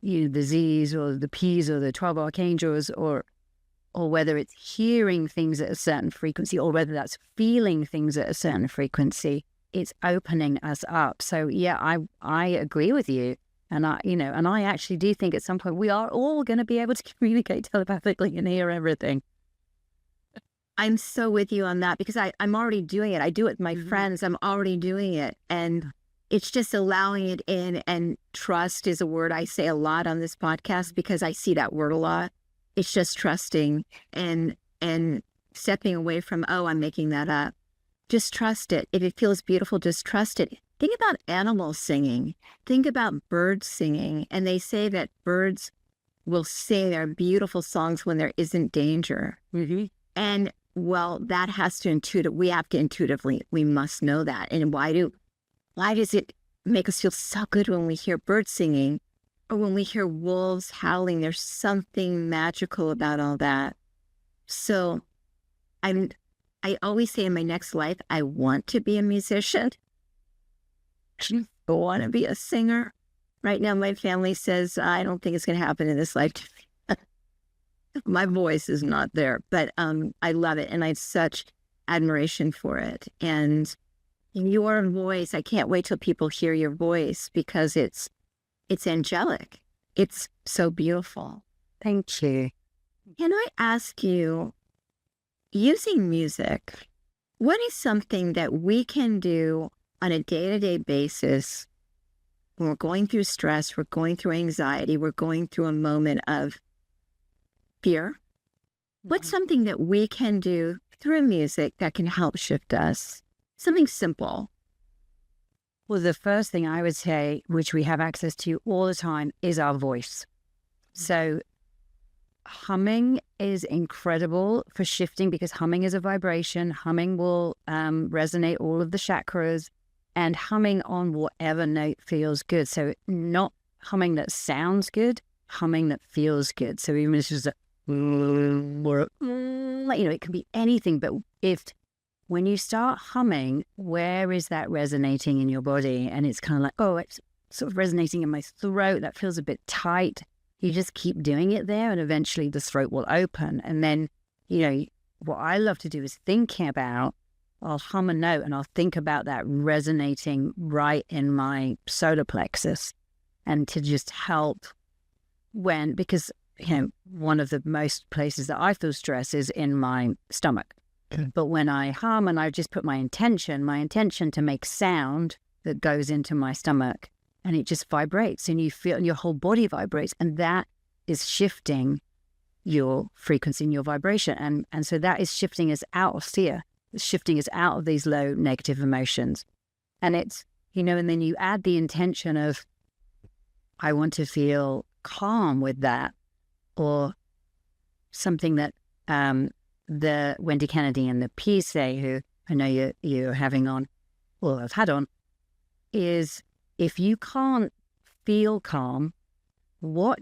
S1: the Z's or the P's or the 12 archangels, or whether it's hearing things at a certain frequency, or whether that's feeling things at a certain frequency, it's opening us up. So yeah, I agree with you. And I actually do think at some point we are all going to be able to communicate telepathically and hear everything.
S2: I'm so with you on that, because I'm already doing it. I do it with my friends. I'm already doing it. And it's just allowing it in. And trust is a word I say a lot on this podcast, because I see that word a lot. It's just trusting and stepping away from, oh, I'm making that up. Just trust it. If it feels beautiful, just trust it. Think about animals singing. Think about birds singing. And they say that birds will sing their beautiful songs when there isn't danger. And well, that has to we have to intuitively, we must know that. And why does it make us feel so good when we hear birds singing, or when we hear wolves howling? There's something magical about all that. So I always say in my next life, I want to be a musician. I want to be a singer. Right now, my family says, I don't think it's going to happen in this lifetime. My voice is not there, but I love it. And I have such admiration for it. And your voice, I can't wait till people hear your voice, because it's angelic. It's so beautiful.
S1: Thank you.
S2: Can I ask you, using music, what is something that we can do on a day-to-day basis when we're going through stress, we're going through anxiety, we're going through a moment of fear? What's something that we can do through music that can help shift us? Something simple.
S1: Well, the first thing I would say, which we have access to all the time, is our voice. So humming is incredible for shifting, because humming is a vibration. Humming will resonate all of the chakras, and humming on whatever note feels good. So not humming that sounds good, humming that feels good. So even if it's just it can be anything. But when you start humming, where is that resonating in your body? And it's kind of like, oh, it's sort of resonating in my throat. That feels a bit tight. You just keep doing it there, and eventually the throat will open. And then, what I love to do is thinking about, I'll hum a note and I'll think about that resonating right in my solar plexus, and to just help because one of the most places that I feel stress is in my stomach. But when I hum and I just put my intention to make sound that goes into my stomach, and it just vibrates, and you feel, and your whole body vibrates, and that is shifting your frequency and your vibration. And so that is shifting us out of fear. It's shifting us out of these low negative emotions. And it's, and then you add the intention of, I want to feel calm with that, or something that the Wendy Kennedy and the P say, who I know you're having on, or have had on, is if you can't feel calm, what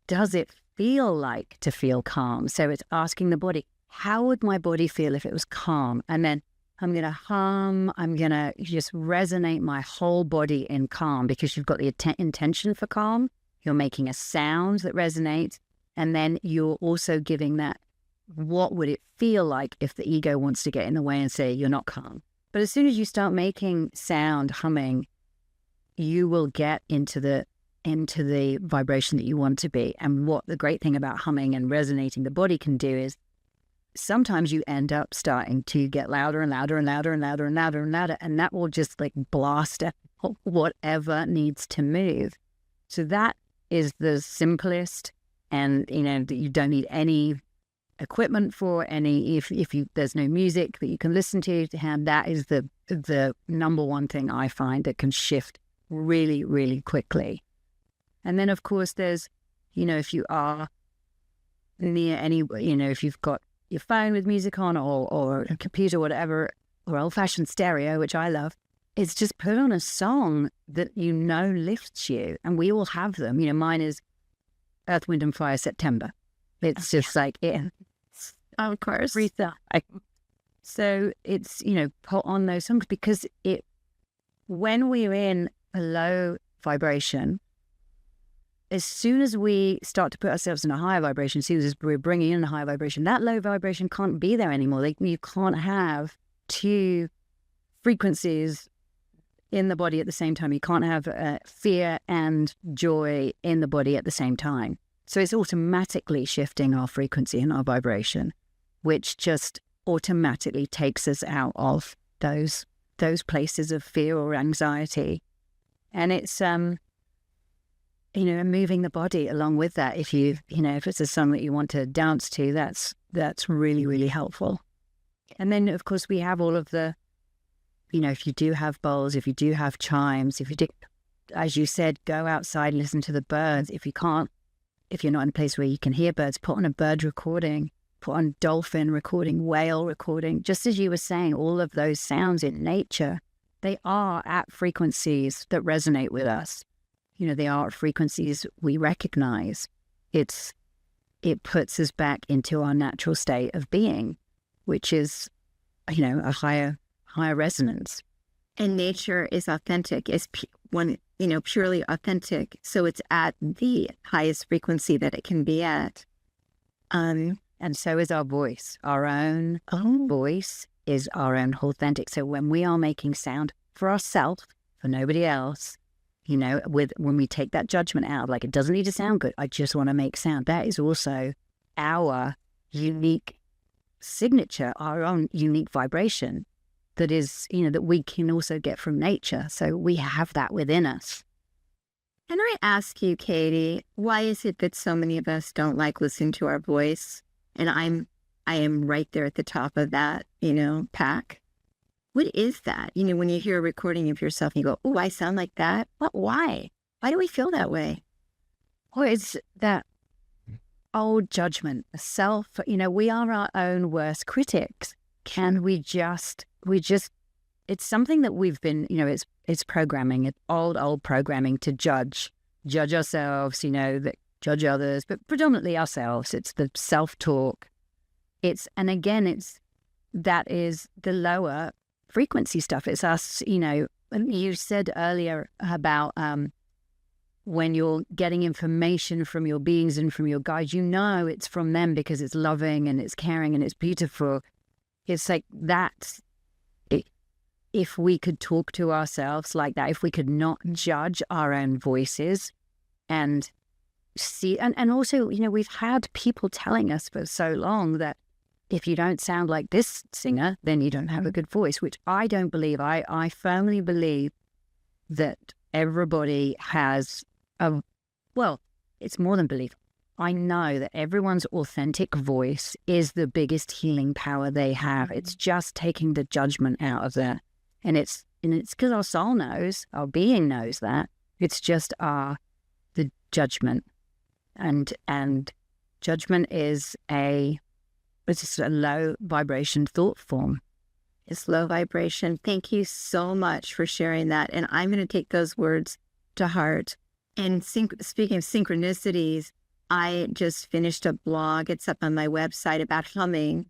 S1: does it feel like to feel calm? So it's asking the body, how would my body feel if it was calm? And then I'm going to hum, I'm going to just resonate my whole body in calm, because you've got the intention for calm. You're making a sound that resonates. And then you're also giving that, what would it feel like if the ego wants to get in the way and say, you're not calm? But as soon as you start making sound, humming, you will get into the into the vibration that you want to be. And what the great thing about humming and resonating the body can do is sometimes you end up starting to get louder and louder and louder and louder and louder and louder, and that will just like blast out whatever needs to move. So that is the simplest, and you don't need any equipment for any. If there's no music that you can listen to hand, that is the number one thing I find that can shift really, really quickly. And then of course there's, if you are near any, if you've got your phone with music on or a computer, whatever, or old-fashioned stereo, which I love, it's just put on a song that lifts you. And we all have them. Mine is Earth, Wind and Fire, September. It's just like,
S2: of course.
S1: So it's, put on those songs because when we're in a low vibration, as soon as we start to put ourselves in a higher vibration, as soon as we're bringing in a higher vibration, that low vibration can't be there anymore. You can't have two frequencies in the body at the same time. You can't have fear and joy in the body at the same time. So it's automatically shifting our frequency and our vibration, which just automatically takes us out of those places of fear or anxiety. And it's moving the body along with that. If if it's a song that you want to dance to, that's really, really helpful. And then of course we have all of the, if you do have bowls, if you do have chimes, if you do, as you said, go outside and listen to the birds. If you're not in a place where you can hear birds, put on a bird recording, put on dolphin recording, whale recording. Just as you were saying, all of those sounds in nature, they are at frequencies that resonate with us. They are at frequencies we recognize. It puts us back into our natural state of being, which is, a higher resonance.
S2: And nature is authentic, is purely authentic. So it's at the highest frequency that it can be at.
S1: And so is our voice. Our own voice is our own authentic. So when we are making sound for ourselves, for nobody else, when we take that judgment out, like it doesn't need to sound good, I just want to make sound. That is also our unique signature, our own unique vibration that is, that we can also get from nature. So we have that within us.
S2: Can I ask you, Katy, why is it that so many of us don't like listening to our voice? And I am right there at the top of that, pack. What is that? When you hear a recording of yourself and you go, oh, I sound like that. But why? Why do we feel that way?
S1: Well, it's that old judgment, self, we are our own worst critics. Can we just, it's something that we've been, it's programming, it's old programming to judge ourselves, that judge others, but predominantly ourselves. It's the self-talk. That is the lower frequency stuff. It's us, and you said earlier about when you're getting information from your beings and from your guides, it's from them because it's loving and it's caring and it's beautiful. It's like that. If we could talk to ourselves like that, if we could not judge our own voices and see, and also, we've had people telling us for so long that if you don't sound like this singer, then you don't have a good voice, which I don't believe. I firmly believe that everybody has it's more than belief. I know that everyone's authentic voice is the biggest healing power they have. It's just taking the judgment out of that. And it's because our soul knows, our being knows that. It's just the judgment. And judgment is it's just a low vibration thought form.
S2: It's low vibration. Thank you so much for sharing that. And I'm going to take those words to heart. And speaking of synchronicities, I just finished a blog. It's up on my website about humming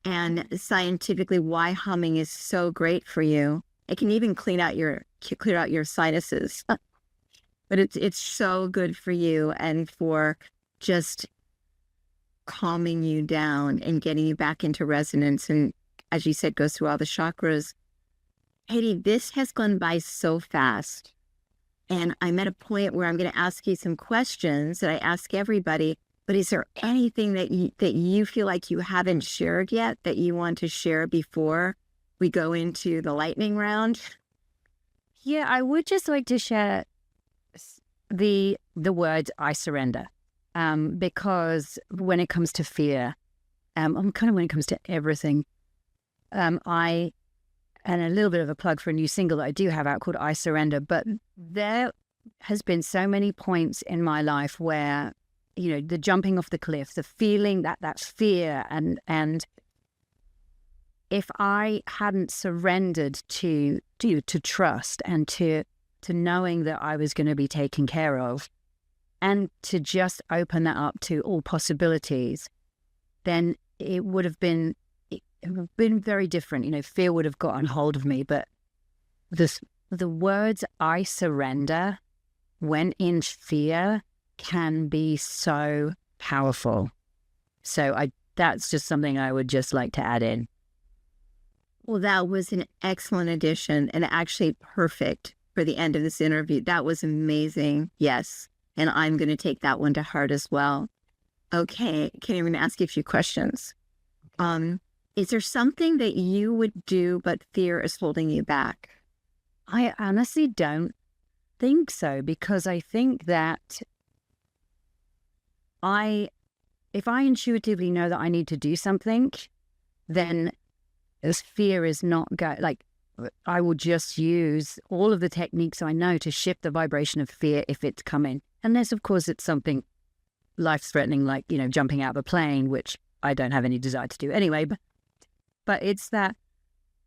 S2: and scientifically why humming is so great for you. It can even clear out your sinuses. But it's so good for you and for just calming you down and getting you back into resonance. And as you said, goes through all the chakras. Katy, this has gone by so fast. And I'm at a point where I'm going to ask you some questions that I ask everybody. But is there anything that you feel like you haven't shared yet that you want to share before we go into the lightning round?
S1: Yeah, I would just like to share the words "I surrender," because when it comes to fear, when it comes to everything, and a little bit of a plug for a new single that I do have out called "I Surrender." But there has been so many points in my life where, the jumping off the cliff, the feeling that fear, and if I hadn't surrendered to trust and to knowing that I was going to be taken care of, and to just open that up to all possibilities, then it would have been very different. Fear would have gotten hold of me. But the words "I surrender" when in fear can be so powerful. So that's just something I would just like to add in.
S2: Well, that was an excellent addition and actually perfect for the end of this interview. That was amazing. Yes. And I'm going to take that one to heart as well. Okay. Katy, I'm going to ask you a few questions. Is there something that you would do, but fear is holding you back?
S1: I honestly don't think so, because I think that if I intuitively know that I need to do something, then as fear is not I will just use all of the techniques I know to shift the vibration of fear if it's coming. Unless, of course, it's something life-threatening, like, jumping out of a plane, which I don't have any desire to do anyway. But it's that,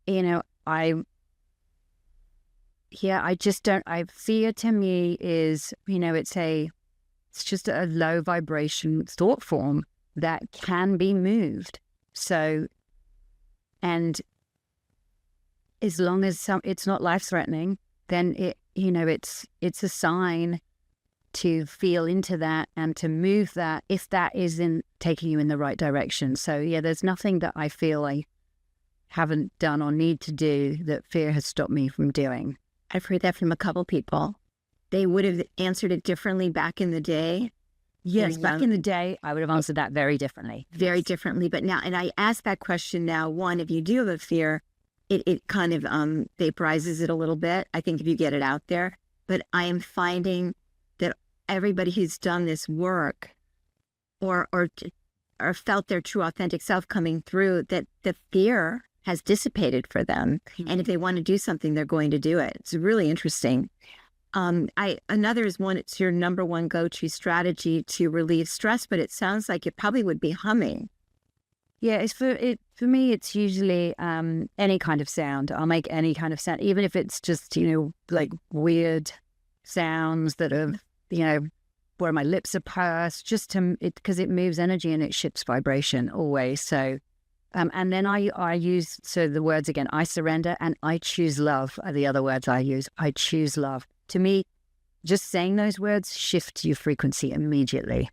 S1: I just don't, fear to me is, it's just a low vibration thought form that can be moved. So, and as long as it's not life-threatening, then it's a sign to feel into that and to move that if that isn't taking you in the right direction. So yeah, there's nothing that I feel I haven't done or need to do that fear has stopped me from doing.
S2: I've heard that from a couple people. They would have answered it differently back in the day.
S1: Yes, back in the day, I would have answered that very differently.
S2: Very differently. But now, and I ask that question now, one, if you do have a fear, it kind of vaporizes it a little bit, I think, if you get it out there. But I am finding that everybody who's done this work or felt their true authentic self coming through, that the fear has dissipated for them. Mm-hmm. And if they want to do something, they're going to do it. It's really interesting. Another is one, it's your number one go-to strategy to relieve stress, but it sounds like it probably would be humming.
S1: Yeah, for me, it's usually any kind of sound. I'll make any kind of sound, even if it's just, like weird sounds that are, where my lips are pursed, just because it moves energy and it shifts vibration always. So, and then I use, so the words again, I surrender and I choose love are the other words I use. I choose love. To me, just saying those words shifts your frequency immediately.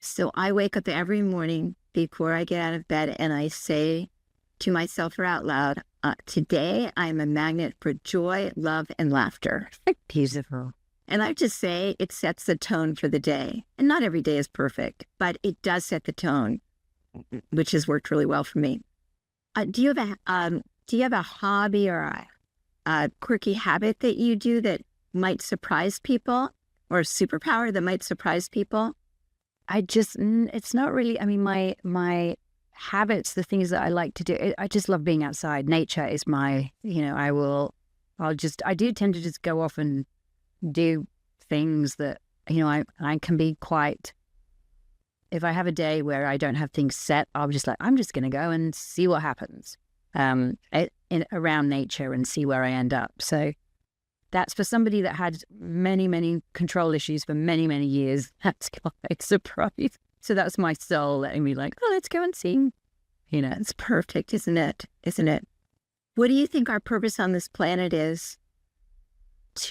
S2: So I wake up every morning before I get out of bed and I say to myself or out loud, today I'm a magnet for joy, love, and laughter.
S1: Beautiful.
S2: And I just say it sets the tone for the day. And not every day is perfect, but it does set the tone, which has worked really well for me. Do you have a hobby or a quirky habit that you do that might surprise people, or a superpower that might surprise people?
S1: It's not really, my habits, the things that I like to do, I just love being outside. Nature is my, I do tend to just go off and do things that, I can be quite, if I have a day where I don't have things set, I'm just going to go and see what happens around nature and see where I end up. So that's for somebody that had many, many control issues for many, many years. That's quite a surprise. So that's my soul letting me let's go and see.
S2: It's perfect, isn't it? Isn't it? What do you think our purpose on this planet is?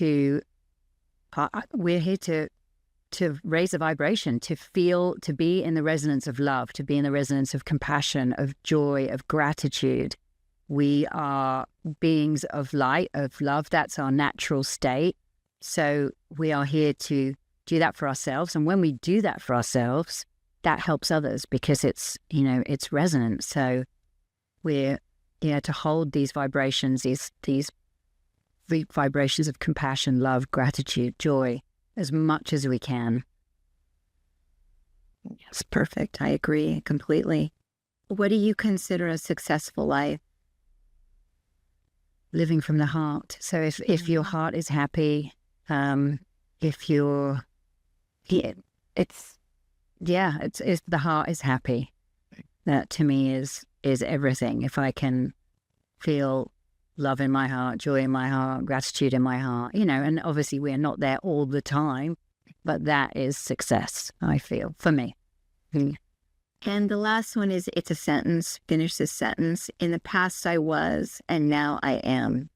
S1: We're here to raise a vibration, to be in the resonance of love, to be in the resonance of compassion, of joy, of gratitude. We are beings of light, of love. That's our natural state. So we are here to do that for ourselves. And when we do that for ourselves, that helps others because it's, it's resonant. So we're to hold these vibrations, these vibrations of compassion, love, gratitude, joy, as much as we can.
S2: Yes, perfect. I agree completely. What do you consider a successful life?
S1: Living from the heart. So if your heart is happy, if you're, it's the heart is happy. That to me is everything. If I can feel love in my heart, joy in my heart, gratitude in my heart, and obviously we're not there all the time, but that is success, I feel, for me.
S2: And the last one is, it's a sentence. Finish this sentence. In the past I was, and now I am.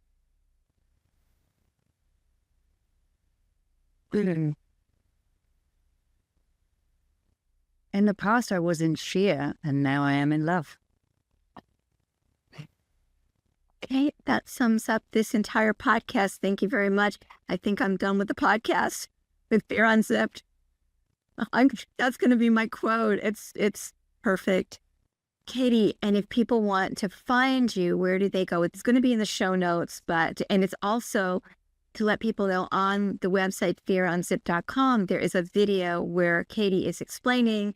S1: In the past I was in fear, and now I am in love.
S2: Okay, that sums up this entire podcast. Thank you very much. I think I'm done with the podcast with Fear Unzipped. That's going to be my quote. It's perfect. Katy, and if people want to find you, where do they go? It's going to be in the show notes, and it's also to let people know on the website, fearunzipped.com, there is a video where Katy is explaining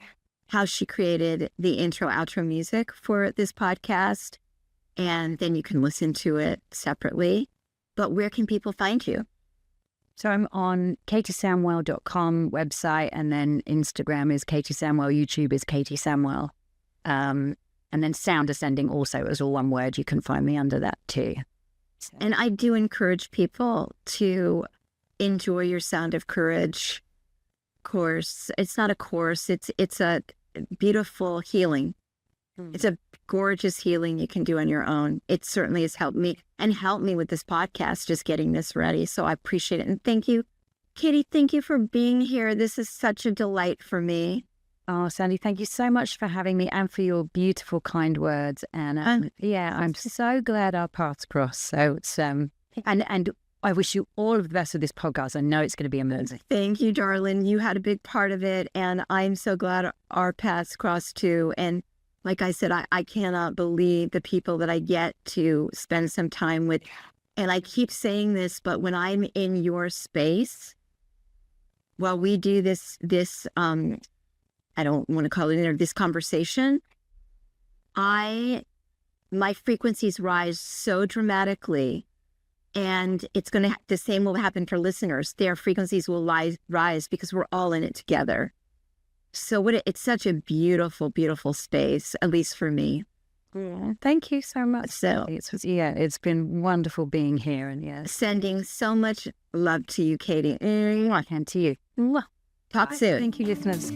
S2: how she created the intro outro music for this podcast. And then you can listen to it separately. But where can people find you?
S1: So I'm on katysamwell.com website, and then Instagram is Katy Samwell, YouTube is Katy Samwell. And then Sound Ascending also is all one word. You can find me under that too. So.
S2: And I do encourage people to enjoy your Sound of Courage course. It's not a course. It's a beautiful healing. It's a gorgeous healing you can do on your own. It certainly has helped me with this podcast, just getting this ready. So I appreciate it. And thank you, Katy. Thank you for being here. This is such a delight for me.
S1: Oh, Sandi, thank you so much for having me and for your beautiful, kind words. And I'm so glad our paths crossed. So it's, and I wish you all of the best with this podcast. I know it's going to be amazing.
S2: Thank you, darling. You had a big part of it. And I'm so glad our paths crossed too. And like I said, I cannot believe the people that I get to spend some time with. And I keep saying this, but when I'm in your space, while we do this I don't want to call it this conversation, my frequencies rise so dramatically, and the same will happen for listeners. Their frequencies will rise because we're all in it together. So it's such a beautiful, beautiful space, at least for me.
S1: Yeah, thank you so much.
S2: So
S1: it's been wonderful being here, and
S2: sending so much love to you, Katy.
S1: And to you.
S2: Talk soon.
S1: Thank you, listeners.